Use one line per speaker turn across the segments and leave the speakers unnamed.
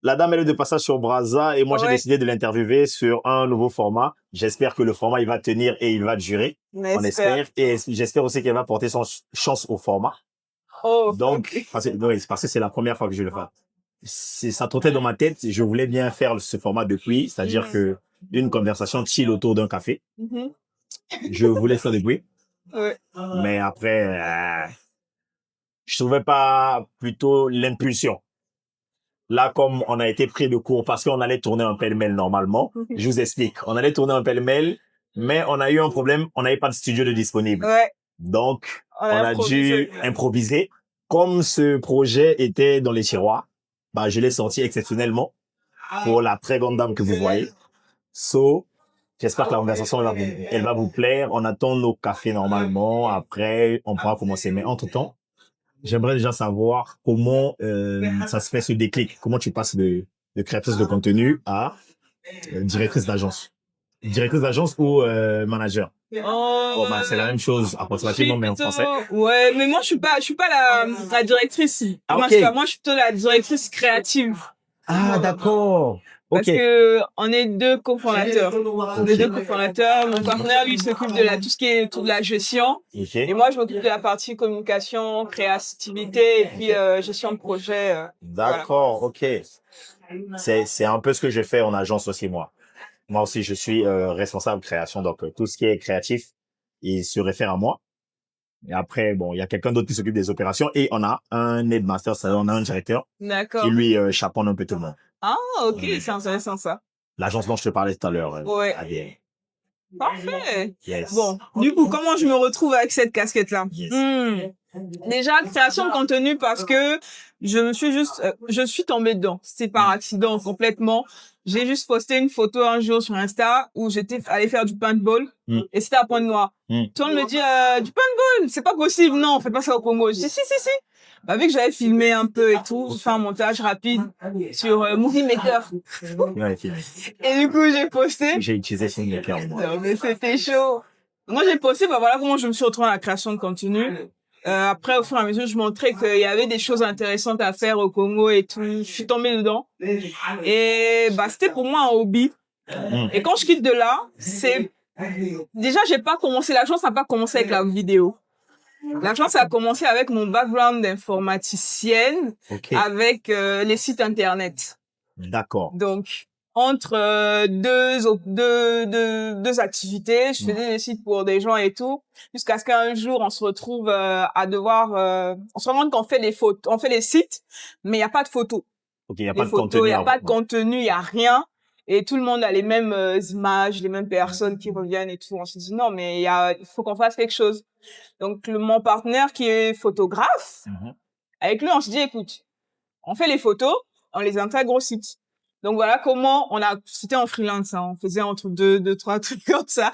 La dame, elle est de passage sur Brazza et moi, j'ai
Ouais,
décidé de l'interviewer sur un nouveau format. J'espère que le format, il va tenir et il va durer.
on
On
espère.
espère. Et j'espère aussi qu'elle va porter son chance au format.
Oh,
Donc,
ok.
parce que c'est la première fois que je le fais. Ça trottait dans ma tête. Je voulais bien faire ce format depuis, c'est-à-dire
Mhm.
que une conversation chill autour d'un café.
Mhm.
Je voulais ça depuis.
Ouais.
Mais après, je trouvais pas plutôt l'impulsion. Là, comme on a été pris de court parce qu'on allait tourner un pêle-mêle normalement, je vous explique. On allait tourner un pêle-mêle, mais on a eu un problème. On n'avait pas de studio de disponible.
Ouais,
Donc,
on a
on a
improvisé.
dû improviser. Comme ce projet était dans les tiroirs, bah, je l'ai sorti exceptionnellement pour la très grande dame que vous voyez. So, j'espère que la conversation elle va vous plaire. On attend nos cafés normalement. Après, on pourra commencer. Mais entre-temps, j'aimerais déjà savoir comment ça se fait ce déclic. Comment tu passes de créatrice de contenu à directrice d'agence. Directrice d'agence ou manager. Bon, bah, c'est la
Euh,
même chose
je suis
approximativement, mais en
plutôt,
français.
ouais, mais moi je suis pas la directrice.
Ah,
Moi,
ok.
je suis pas, moi, je suis plutôt la directrice créative.
Ah, d'accord. Ok.
Parce que on est deux cofondateurs. On est deux
Ok.
cofondateurs. Mon partenaire, lui, s'occupe de tout ce qui est autour de la gestion. Et
Ok.
moi, je m'occupe de la partie communication, créativité et puis gestion de projet. Voilà.
D'accord. Ok. C'est un peu ce que je fais en agence aussi, moi. Moi aussi, je suis responsable création. Donc, tout ce qui est créatif, il se réfère à moi. Et après, bon, il y a quelqu'un d'autre qui s'occupe des opérations et on a un headmaster, c'est-à-dire on a un directeur qui
D'accord.
lui chaperonne un peu tout le monde.
Ah, ok, c'est intéressant ça.
L'agence dont je te parlais tout à l'heure,
Ouais.
ADN.
Parfait.
Yes.
Bon, du coup, comment je me retrouve avec cette casquette-là?
Yes.
Déjà, création de contenu parce que je suis tombée dedans. C'était par accident complètement. J'ai juste posté une photo un jour sur Insta où j'étais allée faire du paintball et c'était à Pointe-Noire. Tout le monde me dit, du paintball, c'est pas possible. Non, on fait pas ça au Congo. Je dis, si. Bah, vu que j'avais filmé un peu et tout, j'ai fait un montage rapide sur Movie Maker.
Ouais,
Et du coup, j'ai posté.
j'ai utilisé Filmmaker, moi.
Non, mais c'était chaud. Moi, j'ai posté, bah voilà comment je me suis retrouvée à la création de contenu. Après, au fur et à mesure, je montrais qu'il y avait des choses intéressantes à faire au Congo et tout. Je suis tombée dedans. Et bah, c'était pour moi un hobby. Et quand je quitte de là, déjà, j'ai pas commencé, l'agence n'a pas commencé avec la vidéo. L'agence a commencé avec mon background d'informaticienne,
Ok.
avec les sites internet.
D'accord.
Donc, entre deux activités, je faisais des sites pour des gens et tout, jusqu'à ce qu'un jour on se retrouve à devoir, on se rend compte qu'on fait des photos, on fait des sites, mais il y a pas de photos.
Ok, il n'y a
Les
pas de
photos, il
contenu
y a
à
pas de
voir.
contenu, il y a rien. Et tout le monde a les mêmes images, les mêmes personnes qui reviennent et tout. On se dit non, mais il faut qu'on fasse quelque chose. Donc mon partenaire qui est photographe, avec lui on se dit écoute, on fait les photos, on les intègre au site. Donc voilà comment c'était en freelance, hein, on faisait entre deux, trois trucs comme ça.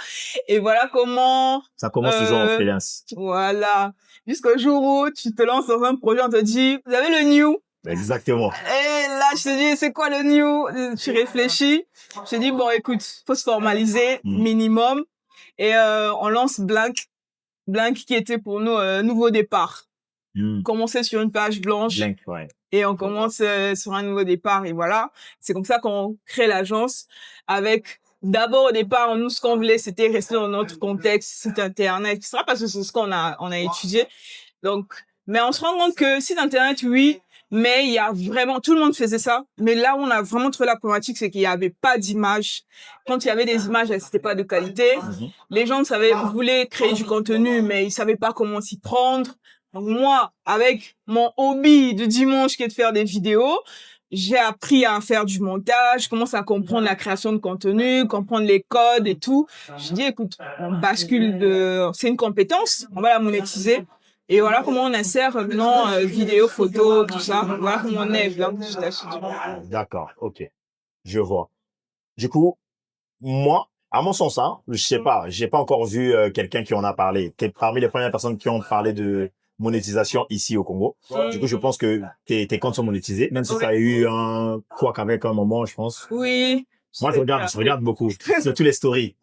Et voilà comment,
Ça commence toujours en freelance.
voilà, jusqu'au jour où tu te lances dans un projet, on te dit, vous avez le new.
Exactement.
Et là, je te dis, c'est quoi le new? Tu réfléchis. Je te dis, bon, écoute, faut se formaliser, minimum. Et on lance Blank. Blank qui était pour nous nouveau départ. Commencer sur une page blanche.
Blank, ouais.
Et on commence sur un nouveau départ et voilà. C'est comme ça qu'on crée l'agence avec d'abord au départ nous ce qu'on voulait c'était rester dans notre contexte site internet etc. parce que c'est ce qu'on a étudié. Donc mais on se rend compte que site internet oui, mais il y a vraiment tout le monde faisait ça, mais là où on a vraiment trouvé la problématique c'est qu'il y avait pas d'images. Quand il y avait des images, elles n'étaient pas de qualité. Les gens voulaient créer du contenu mais ils savaient pas comment s'y prendre. Donc moi, avec mon hobby de dimanche qui est de faire des vidéos, j'ai appris à faire du montage, je commence à comprendre la création de contenu, comprendre les codes et tout. Je dis, écoute, c'est une compétence, on va la monétiser. Et voilà comment on insère maintenant vidéo, photo, tout ça. Voilà comment on est Blank Digital Studio.
D'accord, ok. Je vois. Du coup, moi, à mon sens, hein, je sais pas, j'ai pas encore vu quelqu'un qui en a parlé. T'es parmi les premières personnes qui ont parlé de monétisation ici au Congo. Du coup, je pense que tes comptes sont monétisés, même si ça a eu un couac avec un moment, je pense.
Oui.
Moi, je regarde beaucoup, surtout les stories.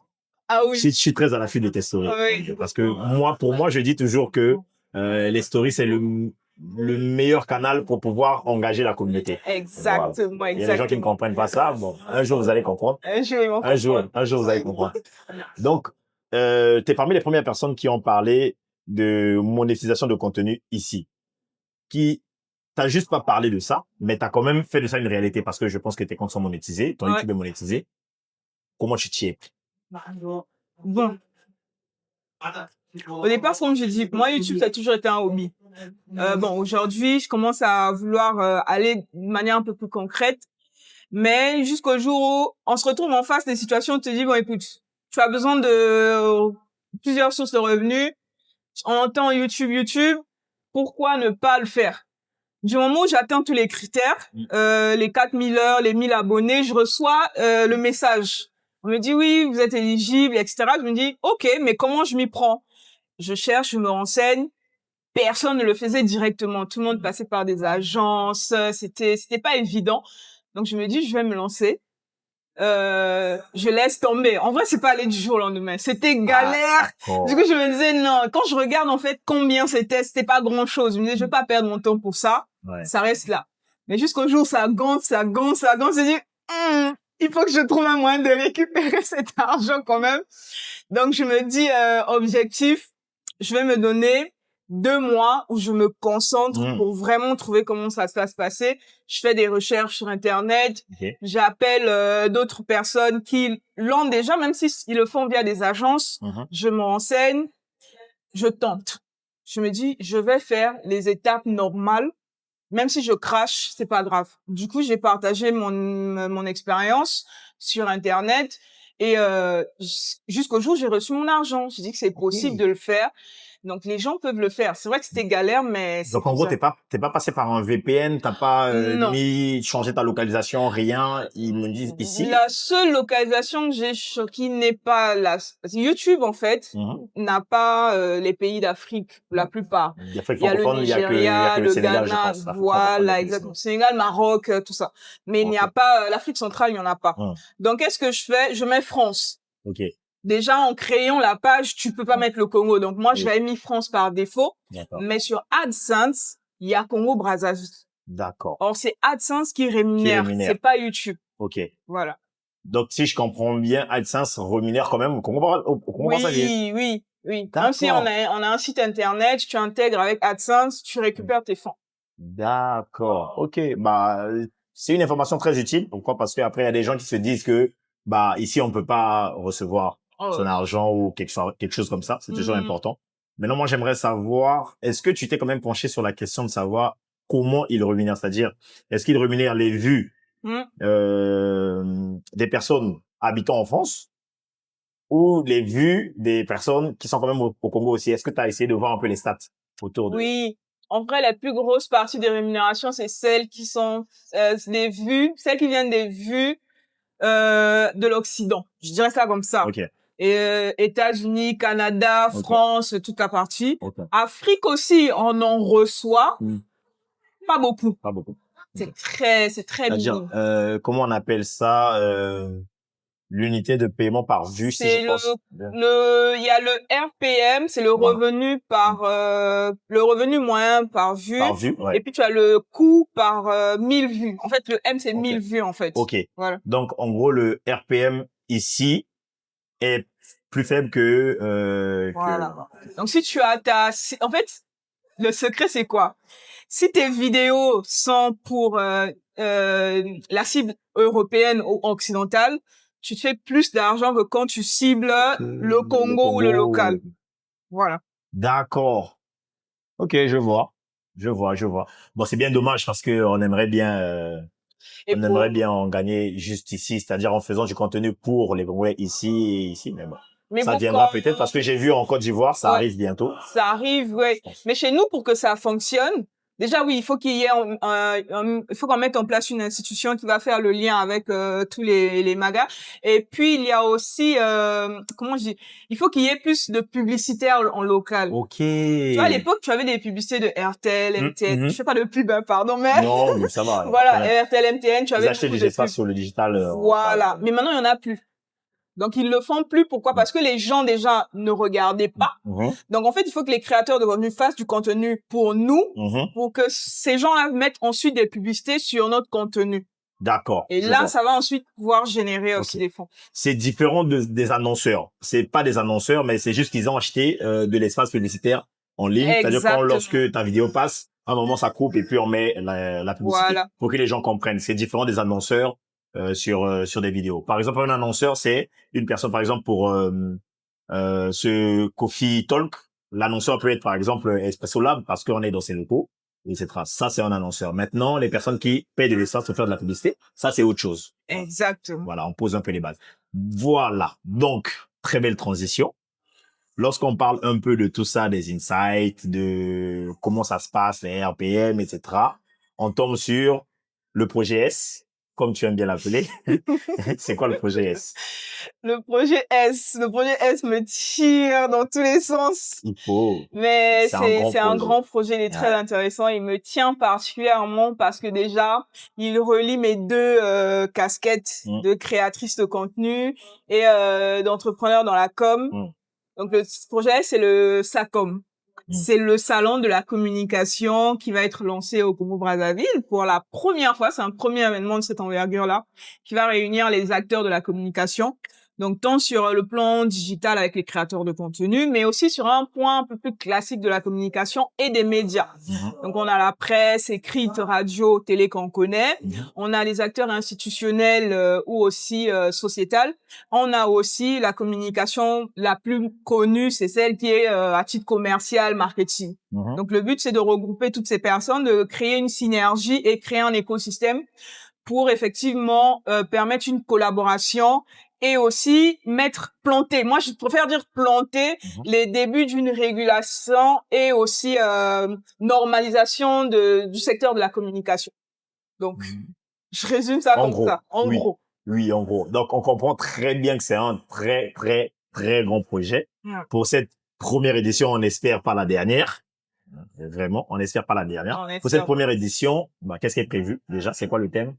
Ah oui.
Je suis très à l'affût de tes stories.
Oui.
Parce que moi, pour moi, je dis toujours que les stories, c'est le meilleur canal pour pouvoir engager la communauté.
Exactement,
Voilà. Il y a des gens qui ne comprennent pas ça. Bon, un jour, vous allez comprendre.
Un jour, ils vont comprendre.
Un jour, vous allez comprendre. Donc, tu es parmi les premières personnes qui ont parlé de monétisation de contenu ici. Qui t'as juste pas parlé de ça, mais t'as quand même fait de ça une réalité parce que je pense que tes comptes sont monétisés, ton YouTube est monétisé. Comment tu t'y es pris?
Bon. Au départ, comme je dis, moi, YouTube, ça a toujours été un hobby. Bon, aujourd'hui, je commence à vouloir aller de manière un peu plus concrète, mais jusqu'au jour où on se retrouve en face des situations où tu te dis, bon, écoute, tu as besoin de plusieurs sources de revenus, on entend YouTube, pourquoi ne pas le faire? Du moment où j'atteins tous les critères, les 4000 heures, les 1000 abonnés, je reçois le message. On me dit, oui, vous êtes éligible, etc. Je me dis, OK, mais comment je m'y prends? Je cherche, je me renseigne. Personne ne le faisait directement. Tout le monde passait par des agences. C'était pas évident. Donc, je me dis, je vais me lancer. Je laisse tomber. En vrai, c'est pas allé du jour au lendemain. C'était galère. Du coup, je me disais, non. Quand je regarde, en fait, combien c'était pas grand chose. Je me disais, je vais pas perdre mon temps pour ça. Ça reste là. Mais jusqu'au jour, ça gonfle. Je me dis, il faut que je trouve un moyen de récupérer cet argent quand même. Donc, je me dis, objectif, je vais me donner 2 mois où je me concentre pour vraiment trouver comment ça va se passer. Je fais des recherches sur Internet. J'appelle d'autres personnes qui l'ont déjà, même s'ils le font via des agences. Je me renseigne. Je tente. Je me dis, je vais faire les étapes normales. Même si je crache, c'est pas grave. Du coup, j'ai partagé mon expérience sur Internet et jusqu'au jour où j'ai reçu mon argent. J'ai dit que c'est possible de le faire. Donc les gens peuvent le faire. C'est vrai que c'était galère, mais
donc en gros t'es pas passé par un VPN, t'as pas changé ta localisation, rien. Ils me disent ici.
La seule localisation que j'ai qui n'est pas YouTube en fait n'a pas les pays d'Afrique la plupart. Il y a le Nigeria, le
Sénégal,
Ghana, voilà, exactement. Sénégal, Maroc, tout ça. Mais il n'y a pas l'Afrique centrale, il y en a pas. Donc qu'est-ce que je fais? Je mets France. Déjà, en créant la page, tu peux pas mettre le Congo. Donc, moi, j'avais mis France par défaut. Mais sur AdSense, il y a Congo-Brazzaville.
D'accord.
Or, c'est AdSense qui rémunère. C'est pas YouTube.
OK.
Voilà.
Donc, si je comprends bien, AdSense rémunère quand même au Congo-Brazzaville.
Oui. Même si on a un site Internet, tu intègres avec AdSense, tu récupères tes fonds.
D'accord. OK. Bah, c'est une information très utile. Pourquoi? Parce qu'après, il y a des gens qui se disent que, bah, ici, on peut pas recevoir son argent ou quelque chose comme ça. C'est toujours important. Maintenant, moi, j'aimerais savoir, est-ce que tu t'es quand même penché sur la question de savoir comment il rémunère? C'est-à-dire, est-ce qu'il rémunère les vues des personnes habitant en France ou les vues des personnes qui sont quand même au Congo aussi? Est-ce que tu as essayé de voir un peu les stats autour de...
Oui. En vrai, la plus grosse partie des rémunérations, c'est celles qui sont les vues, celles qui viennent des vues de l'Occident. Je dirais ça comme ça. Et États-Unis, Canada, France, toute la partie. Afrique aussi, on en reçoit. Pas beaucoup. C'est très minime.
Comment on appelle ça? L'unité de paiement par vue, si je pense.
Il y a le RPM, c'est le revenu par le revenu moyen par vue. Et puis tu as le coût par 1000 vues. En fait, le M c'est 1000 vues en fait. Voilà.
Donc en gros le RPM ici est plus faible que
voilà. Donc si tu as en fait, le secret c'est quoi? Si tes vidéos sont pour la cible européenne ou occidentale, tu te fais plus d'argent que quand tu cibles le Congo ou le local. Voilà.
D'accord. OK, je vois. Bon, c'est bien dommage parce que on aimerait bien en gagner juste ici, c'est-à-dire en faisant du contenu pour les Congolais ici et ici, mais bon. Mais ça viendra peut-être parce que j'ai vu en Côte d'Ivoire, ça arrive bientôt.
Ça arrive, Mais chez nous, pour que ça fonctionne, déjà, oui, il faut qu'il y ait il faut qu'on mette en place une institution qui va faire le lien avec tous les magas. Et puis, il y a aussi, comment je dis, il faut qu'il y ait plus de publicitaires en local. Tu vois, à l'époque, tu avais des publicités de RTL, MTN. Je fais pas de pub, pardon, mais...
Non, mais ça va.
Voilà, RTL, MTN, tu avais...
Vous achetez des espaces sur le digital.
Voilà. Mais maintenant, il y en a plus. Donc, ils le font plus. Pourquoi? Parce que les gens, déjà, ne regardaient pas. Donc, en fait, il faut que les créateurs de contenu fassent du contenu pour nous, pour que ces gens-là mettent ensuite des publicités sur notre contenu.
D'accord.
Et là, ça va ensuite pouvoir générer aussi des fonds.
C'est différent des annonceurs. C'est pas des annonceurs, mais c'est juste qu'ils ont acheté de l'espace publicitaire en ligne. C'est-à-dire quand lorsque ta vidéo passe, à un moment ça coupe et puis on met la publicité.
Voilà.
Pour que les gens comprennent. C'est différent des annonceurs sur des vidéos. Par exemple, un annonceur, c'est une personne, par exemple, pour ce Coffee Talk. L'annonceur peut être, par exemple, Espresso Lab parce qu'on est dans ses locaux, etc. Ça, c'est un annonceur. Maintenant, les personnes qui paient de l'essence pour faire de la publicité, ça, c'est autre chose.
Exactement.
Voilà, on pose un peu les bases. Voilà. Donc, très belle transition. Lorsqu'on parle un peu de tout ça, des insights, de comment ça se passe, les RPM, etc., on tombe sur le projet S, comme tu aimes bien l'appeler. C'est quoi le projet S?
Le projet S me tire dans tous les sens.
Il faut.
Mais c'est un grand projet, il est très intéressant. Il me tient particulièrement parce que déjà, il relie mes deux casquettes de créatrice de contenu et d'entrepreneur dans la com. Donc le projet, c'est le SACOM. C'est le salon de la communication qui va être lancé au Congo-Brazzaville pour la première fois. C'est un premier événement de cette envergure-là qui va réunir les acteurs de la communication. Donc, tant sur le plan digital avec les créateurs de contenu, mais aussi sur un point un peu plus classique de la communication et des médias. Donc, on a la presse, écrite, radio, télé qu'on connaît. On a les acteurs institutionnels ou aussi sociétales. On a aussi la communication la plus connue, c'est celle qui est à titre commercial, marketing. Donc, le but, c'est de regrouper toutes ces personnes, de créer une synergie et créer un écosystème pour effectivement permettre une collaboration et aussi planter. Moi, je préfère dire planter les débuts d'une régulation et aussi normalisation du secteur de la communication. Donc, je résume ça comme ça, en gros.
Oui, en gros. Donc, on comprend très bien que c'est un très, très, très grand projet. Pour cette première édition, on espère pas la dernière. Vraiment, on espère pas la dernière. Pour cette première édition, qu'est-ce qui est prévu déjà? C'est quoi le thème?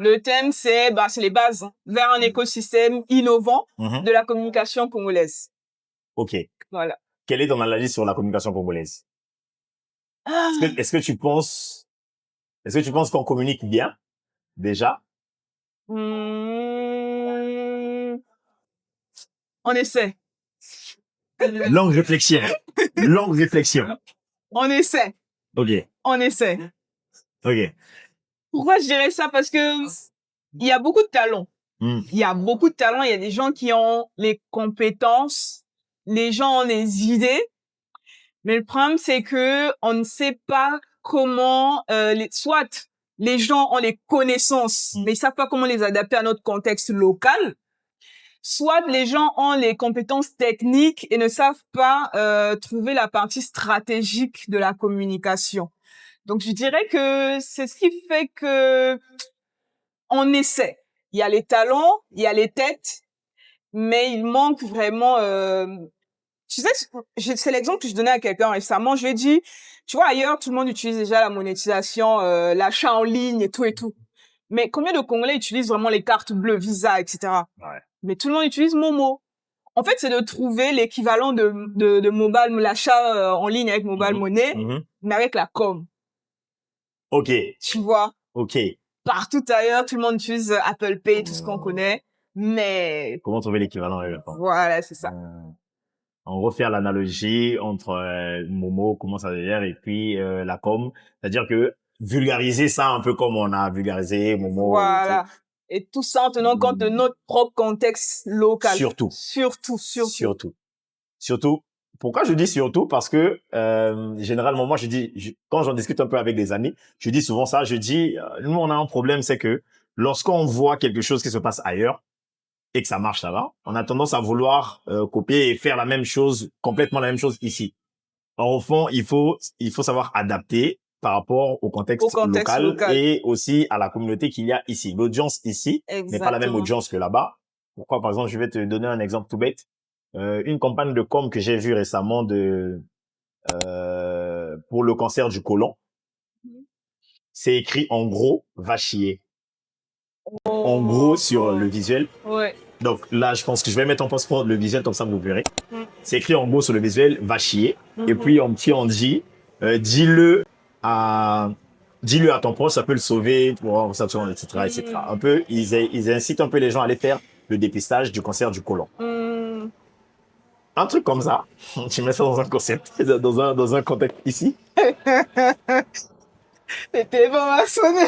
Le thème, c'est les bases vers un écosystème innovant de la communication congolaise.
Ok.
Voilà.
Quelle est ton analyse sur la communication congolaise? Est-ce que tu penses qu'on communique bien déjà?
On essaie.
Longue réflexion. Longue réflexion.
On essaie.
Ok.
On essaie.
Ok.
Pourquoi je dirais ça? Parce que il y a beaucoup de talents. Il y a beaucoup de talents. Il y a des gens qui ont les compétences. Les gens ont les idées. Mais le problème, c'est que on ne sait pas comment, soit les gens ont les connaissances, mais ils savent pas comment les adapter à notre contexte local. Soit les gens ont les compétences techniques et ne savent pas trouver la partie stratégique de la communication. Donc, je dirais que c'est ce qui fait que on essaie. Il y a les talents, il y a les têtes, mais il manque vraiment... Tu sais, c'est l'exemple que je donnais à quelqu'un récemment. Je lui ai dit, tu vois, ailleurs, tout le monde utilise déjà la monétisation, l'achat en ligne et tout et tout. Mais combien de Congolais utilisent vraiment les cartes bleues, Visa, etc. Mais tout le monde utilise Momo. En fait, c'est de trouver l'équivalent de mobile, l'achat en ligne avec mobile money, mais avec la com.
Ok.
Tu vois?
Ok.
Partout ailleurs, tout le monde utilise Apple Pay, tout ce qu'on connaît, mais...
Comment trouver l'équivalent avec la com?
Voilà, c'est ça.
On refaire l'analogie entre Momo, comment ça se gère, et puis la com. C'est-à-dire que vulgariser ça un peu comme on a vulgarisé Momo.
Voilà. Et tout ça en tenant compte de notre propre contexte local.
Surtout. Pourquoi je dis surtout? Parce que généralement, moi, quand j'en discute un peu avec des amis, je dis souvent ça. Je dis, nous, on a un problème, c'est que lorsqu'on voit quelque chose qui se passe ailleurs et que ça marche là-bas, on a tendance à vouloir copier et faire la même chose, complètement la même chose ici. Or, au fond, il faut savoir adapter par rapport au contexte local et aussi à la communauté qu'il y a ici. L'audience ici n'est pas la même audience que là-bas. Pourquoi? Par exemple, je vais te donner un exemple tout bête. Une campagne de com que j'ai vue récemment pour le cancer du côlon. C'est écrit en gros, va chier. En gros sur le visuel.
Ouais.
Donc là, je pense que je vais mettre en post-prod le visuel, comme ça vous verrez.
Mm.
C'est écrit en gros sur le visuel, va chier. Et
Mhm.
puis en petit, on dit, dis-le à, dis-le à ton proche, ça peut le sauver, pour ça, etc., etc. Un peu, ils incitent un peu les gens à aller faire le dépistage du cancer du côlon.
Mm.
Un truc comme ça, tu mets ça dans un concept, dans un contexte ici.
C'était bon à sonner.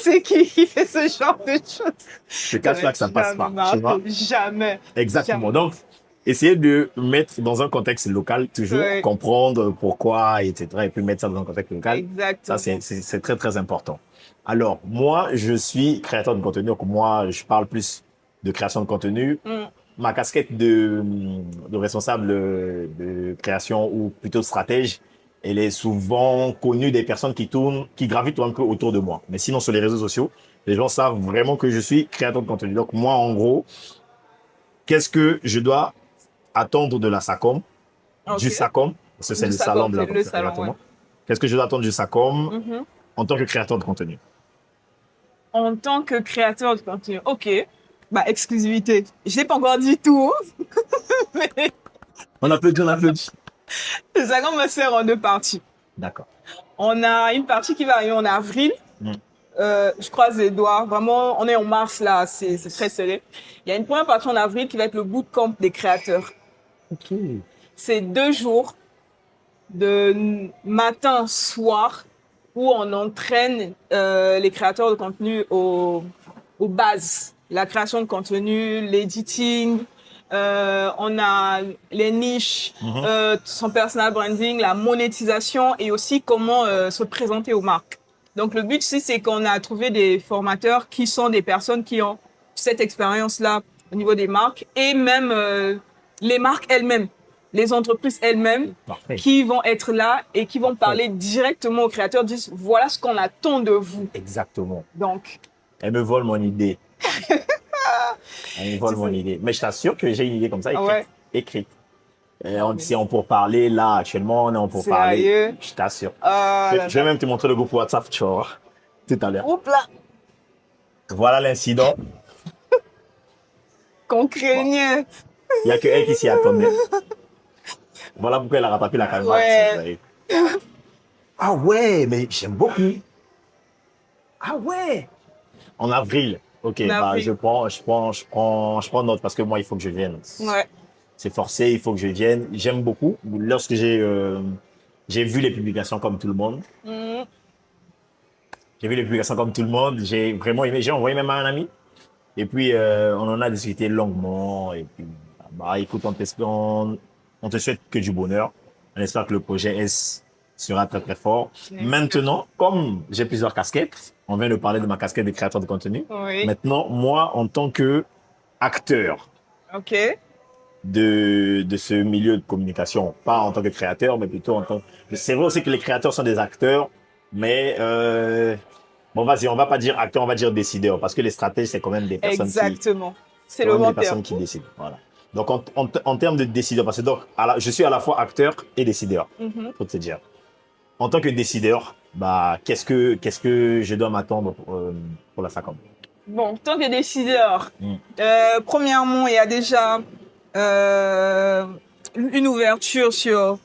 C'est qui fait ce genre de choses?
Je te cache là que ça passe pas, tu vois.
Jamais.
Exactement.
Jamais.
Donc, essayer de mettre dans un contexte local, toujours
Ouais.
comprendre pourquoi, etc. Et puis mettre ça dans un contexte local.
Exactement.
Ça, c'est très, très important. Alors, moi, je suis créateur de contenu. Donc, moi, je parle plus de création de contenu.
Mm.
Ma casquette de responsable de création ou plutôt de stratège, elle est souvent connue des personnes qui gravitent un peu autour de moi. Mais sinon, sur les réseaux sociaux, les gens savent vraiment que je suis créateur de contenu. Donc, moi, en gros, qu'est-ce que je dois attendre de la SACOM,
Ok.
du SACOM, parce que c'est
Du
le salon
SACOM,
de la
c'est le salon,
exactement. Qu'est-ce que je dois attendre du SACOM
Mhm.
en tant que créateur de contenu?
En tant que créateur de contenu, ok. Bah, exclusivité. Je n'ai pas encore dit tout, mais
On applaudit, on applaudit.
le SACOM me sert en deux parties.
D'accord.
On a une partie qui va arriver en avril.
Mm.
Je croise les doigts. Vraiment, on est en mars là, c'est très serré. Il y a une première partie en avril qui va être le bootcamp des créateurs.
Ok.
C'est 2 jours de matin, soir, où on entraîne les créateurs de contenu aux bases. La création de contenu, l'editing, on a les niches,
Mhm.
son personal branding, la monétisation et aussi comment se présenter aux marques. Donc le but ici, c'est qu'on a trouvé des formateurs qui sont des personnes qui ont cette expérience-là au niveau des marques et même les marques elles-mêmes, les entreprises elles-mêmes
Parfait.
qui vont être là et qui vont
Parfait.
parler directement aux créateurs, disent voilà ce qu'on attend de vous.
Exactement.
Donc,
Elle me vole mon idée. Elle me vole mon idée. Mais je t'assure que j'ai une idée comme ça écrite.
ouais,
Écrite. Et
Non,
on,
mais-
si on pour parler là, actuellement, on est en pour parler.
Sérieux?
Je t'assure.
Ah là
Je vais
là.
même te montrer le groupe WhatsApp, tu vas voir. Tout à l'heure.
Oups là,
Voilà l'incident.
qu'on craignait.
Il n'y a que elle qui s'y attendait. Voilà pourquoi elle a rattrapé la caméra.
Ouais.
Ah ouais, mais j'aime beaucoup. Ah ouais. En avril. Ok,
En
bah
avril.
je prends note parce que moi il faut que je vienne.
Ouais.
C'est forcé, il faut que je vienne. J'aime beaucoup. Lorsque j'ai vu les publications comme tout le monde.
Mhm.
J'ai vu les publications comme tout le monde. J'ai vraiment aimé. J'ai envoyé même à un ami. Et puis on en a discuté longuement. Et puis bah écoute, on te souhaite que du bonheur. On espère que le projet S sera très très fort.
Merci.
Maintenant, comme j'ai plusieurs casquettes, on vient de parler de ma casquette de créateur de contenu.
Oui.
Maintenant, moi, en tant que acteur
Ok.
de ce milieu de communication, pas en tant que créateur, mais plutôt en tant que... C'est vrai aussi que les créateurs sont des acteurs, mais bon, vas-y, on va pas dire acteur, on va dire décideur, parce que les stratèges, c'est quand même des personnes
Exactement. C'est
quand
le
même
bon
des personnes
terme.
qui décident. Voilà. Donc, en termes de décideur, parce que donc, je suis à la fois acteur et décideur,
Mhm.
faut te dire. En tant que décideur, bah, qu'est-ce que je dois m'attendre pour la SACOM?
Bon, tant que décideur,
Mm.
premièrement, il y a déjà une ouverture sur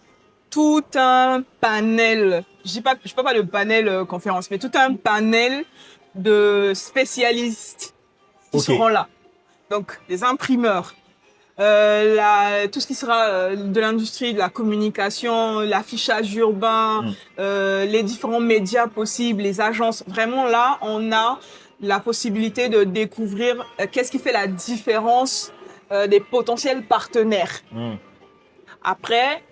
tout un panel. Je parle pas de panel conférence, mais tout un panel de spécialistes qui
Ok.
seront là. Donc, des imprimeurs, tout ce qui sera de l'industrie de la communication, l'affichage urbain,
Mm.
les différents médias possibles, les agences. Vraiment là, on a la possibilité de découvrir qu'est-ce qui fait la différence des potentiels partenaires.
Mm.
Après,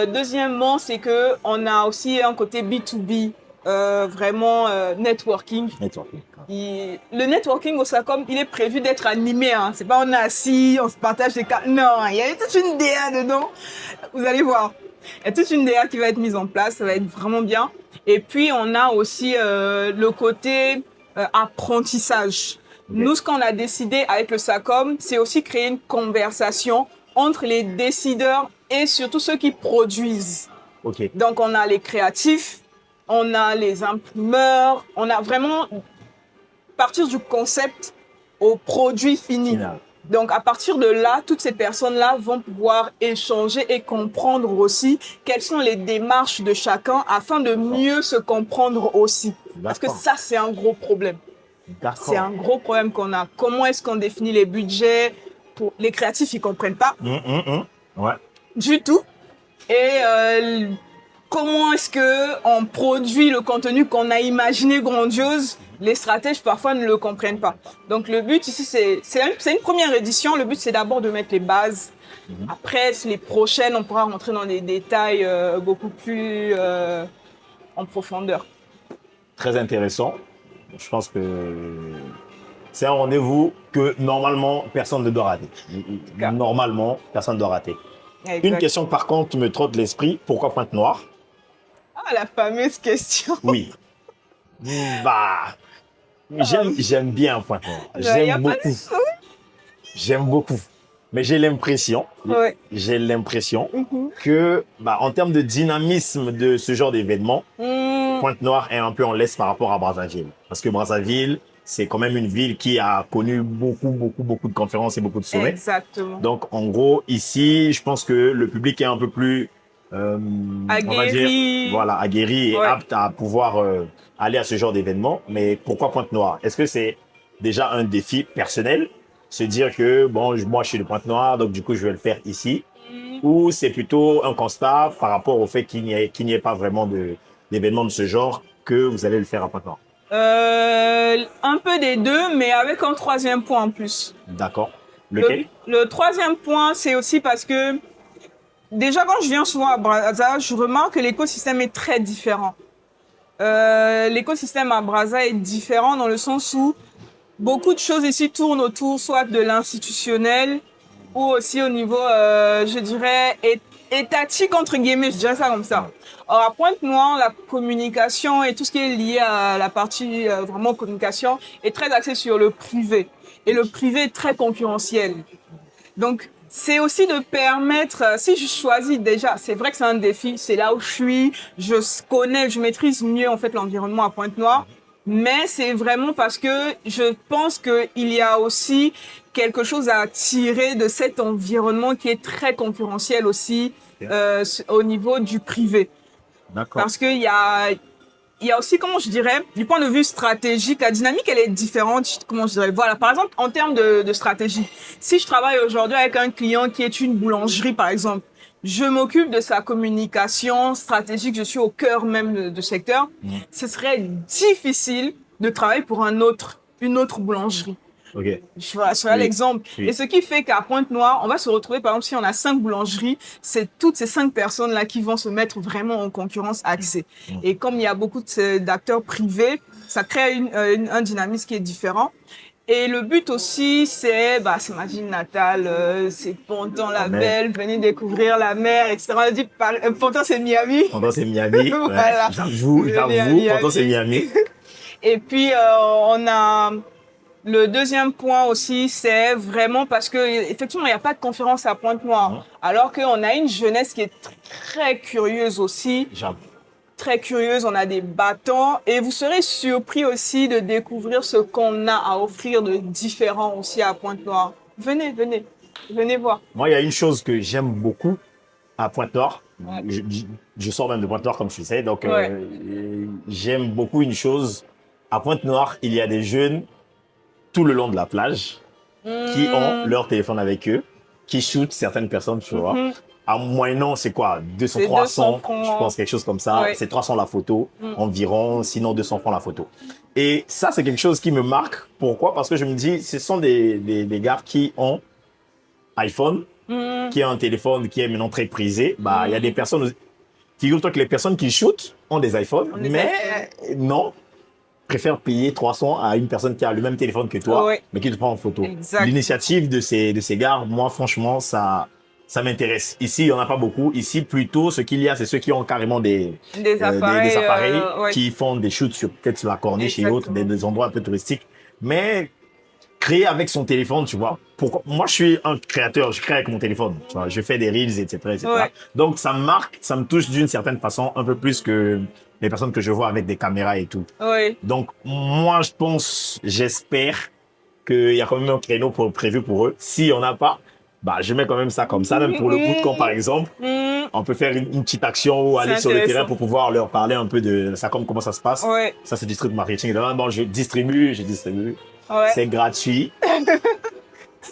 deuxièmement, c'est que on a aussi un côté B2B, vraiment networking.
Networking.
Le networking au SACOM, il est prévu d'être animé. Hein. C'est pas on est assis, on se partage des cartes. Non, il y a toute une DA dedans. Vous allez voir. Il y a toute une DA qui va être mise en place. Ça va être vraiment bien. Et puis, on a aussi le côté apprentissage.
Ok.
Nous, ce qu'on a décidé avec le SACOM, c'est aussi créer une conversation entre les décideurs et surtout ceux qui produisent.
Ok.
Donc, on a les créatifs, on a les imprimeurs, on a vraiment partir du concept au produit fini.
Final.
Donc, à partir de là, toutes ces personnes-là vont pouvoir échanger et comprendre aussi quelles sont les démarches de chacun afin de mieux se comprendre aussi. Parce que ça, c'est un gros problème. C'est un gros problème qu'on a. Comment est-ce qu'on définit les budgets? Pour les créatifs, ils comprennent pas
Ouais.
du tout. Et comment est-ce que on produit le contenu qu'on a imaginé grandiose? Les stratèges parfois ne le comprennent pas. Donc le but ici, c'est une première édition. Le but, c'est d'abord de mettre les bases. Après, les prochaines, on pourra rentrer dans des détails beaucoup plus en profondeur.
Très intéressant. Je pense que c'est un rendez-vous que normalement personne ne doit rater. Normalement, personne ne doit rater.
Exact.
Une question par contre me trotte l'esprit. Pourquoi Pointe-Noire?
Ah, la fameuse question.
Oui. Bah, j'aime bien Pointe-Noire. J'aime beaucoup. J'aime beaucoup. Mais j'ai l'impression que, en termes de dynamisme de ce genre d'événement, Pointe-Noire est un peu en laisse par rapport à Brazzaville. Parce que Brazzaville, c'est quand même une ville qui a connu beaucoup de conférences et beaucoup de sommets.
Exactement.
Donc, en gros, ici, je pense que le public est un peu plus
aguerri.
On va dire, voilà, aguerri et apte à pouvoir aller à ce genre d'événement. Mais pourquoi Pointe-Noire? Est-ce que c'est déjà un défi personnel? Se dire que, bon, moi, je suis de Pointe-Noire, donc du coup, je vais le faire ici. Ou c'est plutôt un constat par rapport au fait qu'il n'y ait pas vraiment d'événement de ce genre que vous allez le faire à Pointe-Noire?
Un peu des deux, mais avec un troisième point en plus.
D'accord. Lequel?
Le troisième point, c'est aussi parce que déjà, quand je viens souvent à Brazza, je remarque que l'écosystème est très différent. L'écosystème à Brazza est différent dans le sens où beaucoup de choses ici tournent autour soit de l'institutionnel ou aussi au niveau, je dirais, étatique, entre guillemets, je dirais ça comme ça. Or, à Pointe-Noire, la communication et tout ce qui est lié à la partie vraiment communication est très axé sur le privé. Et le privé est très concurrentiel. Donc, c'est aussi de permettre, si je choisis déjà, c'est vrai que c'est un défi, c'est là où je suis, je connais, je maîtrise mieux en fait l'environnement à Pointe-Noire. Mais c'est vraiment parce que je pense qu'il y a aussi quelque chose à tirer de cet environnement qui est très concurrentiel aussi au niveau du privé.
D'accord.
Parce qu'il y a aussi, comment je dirais, du point de vue stratégique, la dynamique, elle est différente. Comment je dirais, voilà, par exemple, en termes de stratégie, si je travaille aujourd'hui avec un client qui est une boulangerie, par exemple, je m'occupe de sa communication stratégique, je suis au cœur même du secteur. Ce serait difficile de travailler pour une autre boulangerie.
Okay.
Voilà, c'est l'exemple.
Oui.
Et ce qui fait qu'à Pointe-Noire, on va se retrouver, par exemple, si on a 5 boulangeries, c'est toutes ces 5 personnes-là qui vont se mettre vraiment en concurrence axée. Et comme il y a beaucoup d'acteurs privés, ça crée un dynamisme qui est différent. Et le but aussi, c'est ma ville natale, c'est Ponton-la-Belle, venez découvrir la mer, etc. On dit, Ponton, c'est Miami.
Ponton, c'est Miami.
Voilà.
Ouais, j'avoue, Ponton, c'est Miami.
Et puis, on a le deuxième point aussi, c'est vraiment parce que, effectivement, il n'y a pas de conférence à Pointe-Noire. Alors qu'on a une jeunesse qui est très curieuse aussi.
J'avoue.
Très curieuse, on a des bâtons et vous serez surpris aussi de découvrir ce qu'on a à offrir de différent aussi à Pointe-Noire. Venez voir.
Moi, il y a une chose que j'aime beaucoup à Pointe-Noire. Ouais. Je sors même de Pointe-Noire, comme tu sais, donc j'aime beaucoup une chose. À Pointe-Noire, il y a des jeunes tout le long de la plage qui ont leur téléphone avec eux, qui shootent certaines personnes, tu vois. À moyennant, c'est quoi 200, 300, je pense, quelque chose comme ça. Ouais. C'est 300 la photo, environ, sinon 200 francs la photo. Et ça, c'est quelque chose qui me marque. Pourquoi? Parce que je me dis, ce sont des gars qui ont iPhone, qui ont un téléphone qui est maintenant très prisé. Il y a des personnes, figure-toi que les personnes qui shootent ont des iPhones, non, préfèrent payer 300 à une personne qui a le même téléphone que toi, mais qui te prend en photo. L'initiative de ces gars, moi, franchement, ça m'intéresse. Ici, il n'y en a pas beaucoup. Ici, plutôt, ce qu'il y a, c'est ceux qui ont carrément des appareils qui font des shoots peut-être sur la corniche et autres, des endroits un peu touristiques. Mais créer avec son téléphone, tu vois. Moi, je suis un créateur, je crée avec mon téléphone. Tu vois, je fais des reels, etc. Donc, ça me marque, ça me touche d'une certaine façon, un peu plus que les personnes que je vois avec des caméras et tout. Donc, moi, j'espère qu'il y a quand même un créneau prévu pour eux. Si on n'a pas, bah, je mets quand même ça comme ça. Même pour le bootcamp, par exemple, on peut faire une petite action ou aller sur le terrain pour pouvoir leur parler un peu de ça, comme comment ça se passe.
Ouais.
Ça, c'est du street marketing. Bon, je distribue.
Ouais.
C'est gratuit.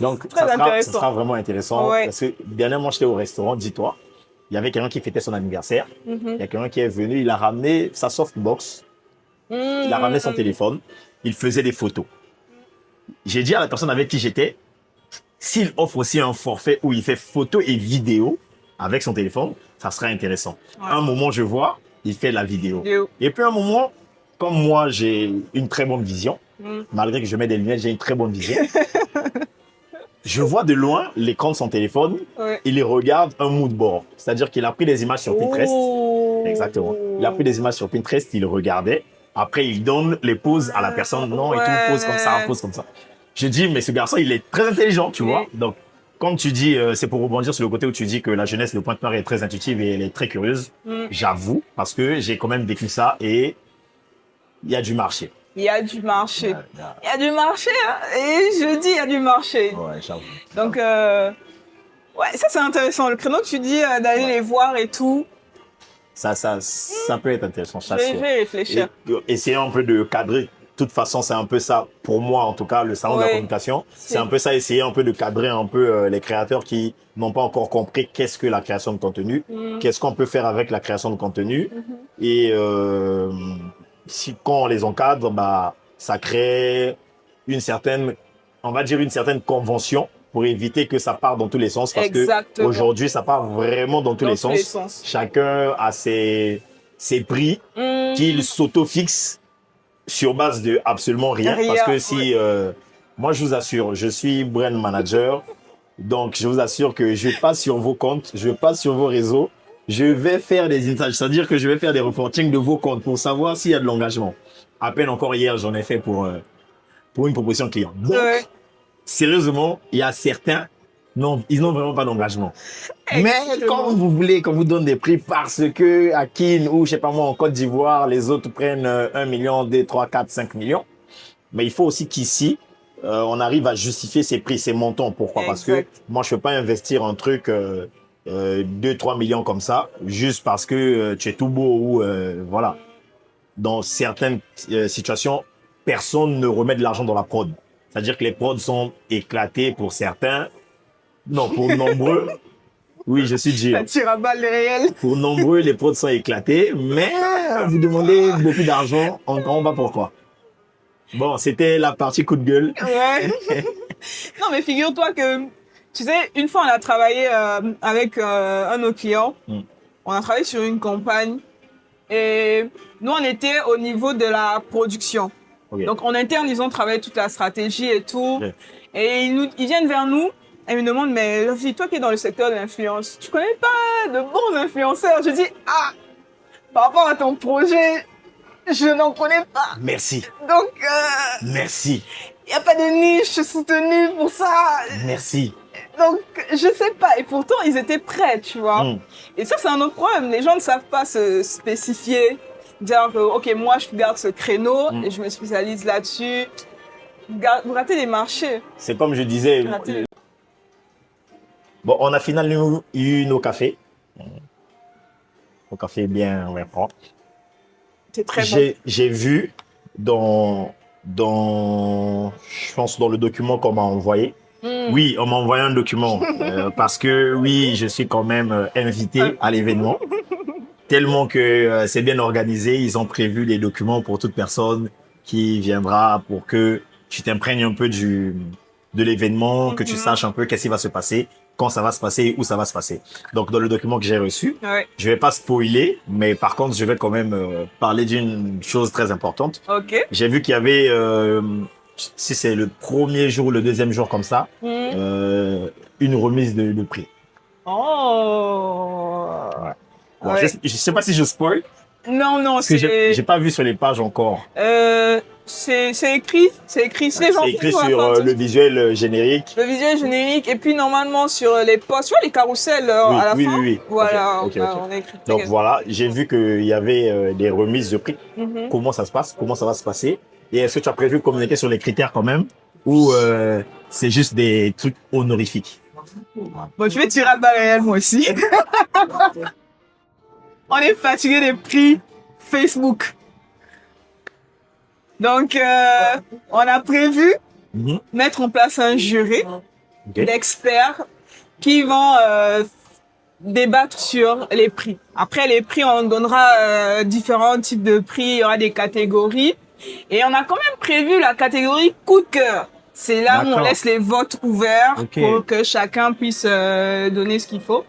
Donc, ça sera vraiment intéressant.
Ouais.
Parce que dernièrement, j'étais au restaurant, dis-toi. Il y avait quelqu'un qui fêtait son anniversaire. Il y a quelqu'un qui est venu, il a ramené sa softbox. Il a ramené son téléphone. Il faisait des photos. J'ai dit à la personne avec qui j'étais, s'il offre aussi un forfait où il fait photos et vidéos avec son téléphone, ça serait intéressant. Ouais. Un moment, je vois, il fait la vidéo. Et puis un moment, comme moi, j'ai une très bonne vision, malgré que je mets des lunettes, j'ai une très bonne vision. Je vois de loin l'écran de son téléphone, il regarde un mood board. C'est-à-dire qu'il a pris des images sur Pinterest. Exactement. Il a pris des images sur Pinterest, il regardait. Après, il donne les poses à la personne. Non, et tout, pose comme ça, pose comme ça. Je dis, mais ce garçon, il est très intelligent, tu vois. Donc, comme tu dis, c'est pour rebondir sur le côté où tu dis que la jeunesse de Pointe-Noire est très intuitive et elle est très curieuse. J'avoue, parce que j'ai quand même vécu ça et il y a du marché.
Il y a du marché. Il y a du marché, hein. Et je dis, il y a du marché.
Ouais, j'avoue.
Donc, ouais, ça, c'est intéressant. Le créneau que tu dis d'aller les voir et tout.
Ça peut être intéressant.
Je vais réfléchir.
Essayer un peu de cadrer. De toute façon, c'est un peu ça, pour moi en tout cas, le salon de la communication. C'est un peu ça, essayer un peu de cadrer un peu les créateurs qui n'ont pas encore compris qu'est-ce que la création de contenu, qu'est-ce qu'on peut faire avec la création de contenu. Et quand on les encadre, bah, ça crée une certaine, on va dire une certaine convention pour éviter que ça parte dans tous les sens. Parce que aujourd'hui, ça part vraiment dans tous les sens. Chacun a ses prix qu'il s'auto-fixe sur base de absolument rien. Parce que si, moi je vous assure, je suis brand manager, donc je vous assure que je passe sur vos comptes, je passe sur vos réseaux, je vais faire des insights, c'est-à-dire que je vais faire des reportings de vos comptes pour savoir s'il y a de l'engagement. À peine encore hier, j'en ai fait pour une proposition client. Donc, sérieusement, il y a certains, non, ils n'ont vraiment pas d'engagement. Mais quand vous voulez qu'on vous donne des prix parce que à Kin ou je sais pas moi en Côte d'Ivoire, les autres prennent 1 million, 2, 3, 4, 5 millions. Mais il faut aussi qu'ici, on arrive à justifier ces prix, ces montants. Pourquoi? Parce que moi, je ne peux pas investir un truc 2, 3 millions comme ça, juste parce que tu es tout beau ou voilà. Dans certaines situations, personne ne remet de l'argent dans la prod. C'est-à-dire que les prods sont éclatés pour certains. Non, pour nombreux. Oui, je suis dur.
Ça tire à balles réelles.
Pour nombreux, les prods sont éclatés, mais vous demandez beaucoup d'argent, on va pourquoi. Bon, c'était la partie coup de gueule.
Ouais. Non, mais figure-toi que, tu sais, une fois on a travaillé avec un de nos clients, on a travaillé sur une campagne et nous on était au niveau de la production. Donc en interne, ils ont travaillé toute la stratégie et tout. Et ils viennent vers nous. Elle me demande, mais Lofi, toi qui es dans le secteur de l'influence, tu connais pas de bons influenceurs? Je dis, par rapport à ton projet, je n'en connais pas.
Merci.
Donc,
merci.
Il n'y a pas de niche soutenue pour ça.
Merci.
Donc, je sais pas. Et pourtant, ils étaient prêts, tu vois. Et ça, c'est un autre problème. Les gens ne savent pas se spécifier. Dire que, OK, moi, je garde ce créneau et je me spécialise là-dessus. Vous ratez les marchés.
C'est comme je disais. Bon, on a finalement eu nos cafés. Nos cafés bien propres.
C'est très bon.
J'ai vu je pense dans le document qu'on m'a envoyé. Oui, on m'a envoyé un document parce que oui, je suis quand même invité à l'événement. Tellement que c'est bien organisé, ils ont prévu des documents pour toute personne qui viendra pour que tu t'imprègnes un peu de l'événement, que tu saches un peu qu'est-ce qui va se passer, quand ça va se passer, où ça va se passer. Donc, dans le document que j'ai reçu, je vais pas spoiler, mais par contre, je vais quand même parler d'une chose très importante. J'ai vu qu'il y avait, si c'est le premier jour ou le deuxième jour comme ça, une remise de prix. Bon, je sais pas si je spoil.
Non,
c'est... J'ai pas vu sur les pages encore.
C'est écrit. C'est écrit sur
le visuel générique.
Le visuel générique. Et puis, normalement, sur les posts, tu vois, les carousels à la fin. Oui. Voilà.
Okay. On a écrit. Donc, voilà. J'ai vu qu'il y avait des remises de prix. Comment ça se passe? Comment ça va se passer? Et est-ce que tu as prévu de communiquer sur les critères quand même? ou c'est juste des trucs honorifiques?
Bon, je vais tirer à balles réelles, moi aussi. On est fatigué des prix Facebook. Donc, on a prévu
Mhm.
mettre en place un jury
Ok.
d'experts qui vont débattre sur les prix. Après les prix, on donnera différents types de prix, il y aura des catégories. Et on a quand même prévu la catégorie coup de cœur. C'est là où on
D'accord.
laisse les votes ouverts
Ok.
pour que chacun puisse donner ce qu'il faut.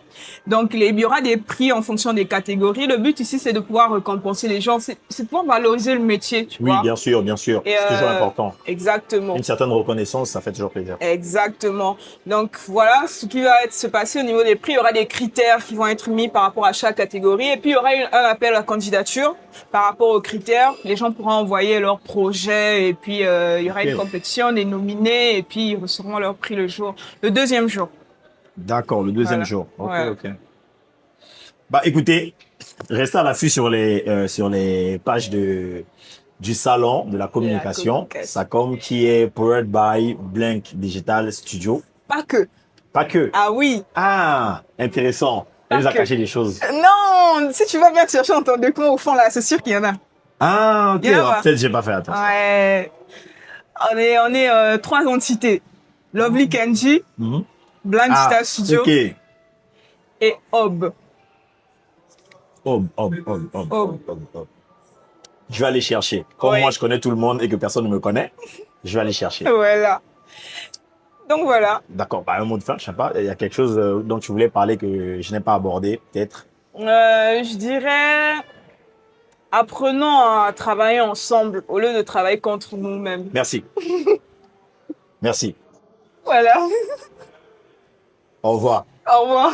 Donc, il y aura des prix en fonction des catégories. Le but ici, c'est de pouvoir récompenser les gens. C'est de pouvoir valoriser le métier, tu
Oui,
vois.
bien sûr, bien sûr.
Et,
C'est toujours important.
Exactement.
Une certaine reconnaissance, ça fait toujours plaisir.
Exactement. Donc voilà ce qui va se passer au niveau des prix. Il y aura des critères qui vont être mis par rapport à chaque catégorie. Et puis il y aura un appel à candidature par rapport aux critères. Les gens pourront envoyer leur projet et puis il y aura une
Ok.
compétition, des nominés et puis ils recevront leur prix le deuxième jour.
D'accord, le deuxième
Voilà.
jour. Ok,
Ouais.
ok. Bah écoutez, restez à l'affût sur les pages du salon de la communication,
communication.
SACOM, qui est powered by Blank Digital Studio.
Pas que.
Pas que.
Ah oui.
Ah, intéressant. Elle
Pas
nous a
que.
caché des choses.
Non, si tu vas bien chercher dans ton document au fond là, c'est sûr qu'il y en a.
Ah, ok.
Il y en a
Ah,
pas.
peut-être j'ai pas fait attention.
Ouais. On est trois entités. Lovely Kenji,
Mhm.
Blind
Ah,
Star Studio
ok.
et Hob.
Ob. Je vais aller chercher. Comme
Ouais.
moi, je connais tout le monde et que personne ne me connaît, je vais aller chercher.
Voilà. Donc voilà.
D'accord. Bah, un mot de fin, je sais pas. Il y a quelque chose dont tu voulais parler que je n'ai pas abordé, peut-être.
Je dirais, apprenons à travailler ensemble au lieu de travailler contre nous-mêmes.
Merci. Merci.
Voilà.
Au revoir.
Au revoir.